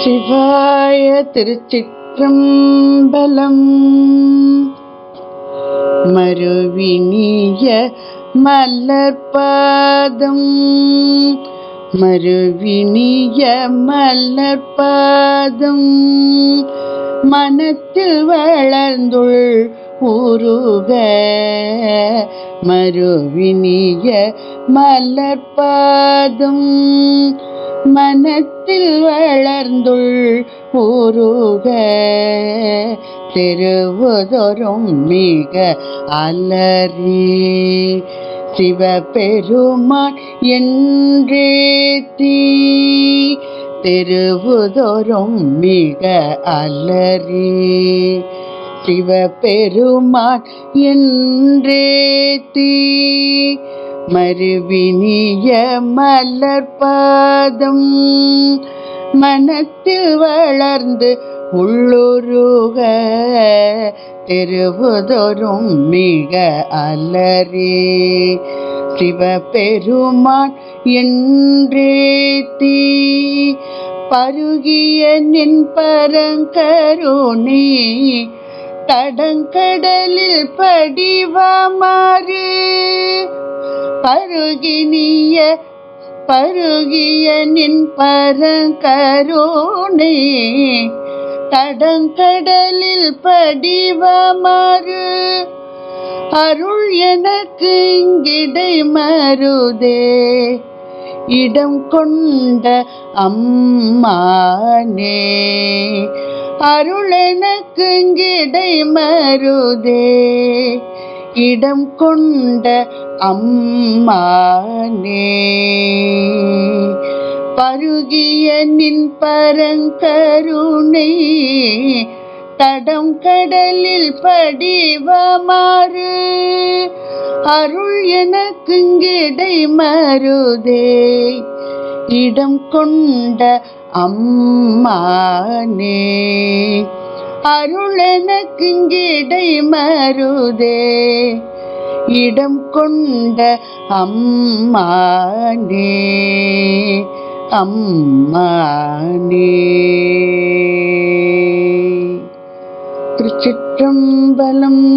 சிவாய திருச்சிற்றம்பலம். மருவினிய மலர்பாதம், மருவினிய மலர்பாதம், மனத்தில் வளர்ந்துள் உருக. மருவினிய மலர்பாதம், மனத்தில் வளர்ந்துள் உருக. திருவுதொரும் மிக அலறி சிவபெருமான் என்றேத்தி. திருவுதொரும் மிக அலறி சிவபெருமான் என்றேத்தி. மருவினிய மலர்பாதம், மனத்தில் வளர்ந்து உள்ளுருக. திருவுதொரும் மிக அலறி சிவபெருமான் என்றேத்தி. பருகிய நின் பரங்கருணை தடங்கடலில் படிவமாறு. பருகிய நின் பரங்கருணை தடங்கடலில் படிவமாறு. அருள் எனக்கு இங்கிடை மருதே இடம் கொண்ட அம்மானே. அருள் எனக்கு இங்கிடை மருதே இடம் கொண்ட அம்மானே. பருகிய நின் பரங்கருணை தடம் கடலில் படிவமாறு. அருள் எனக்கு இங்கிடை மருதே இடம் கொண்ட அம்மானே. அருள் எனக்கு இங்கிடை மருதே இடம் கொண்ட அம்மானே. அம்மானே. திருச்சிற்றம்பலம்.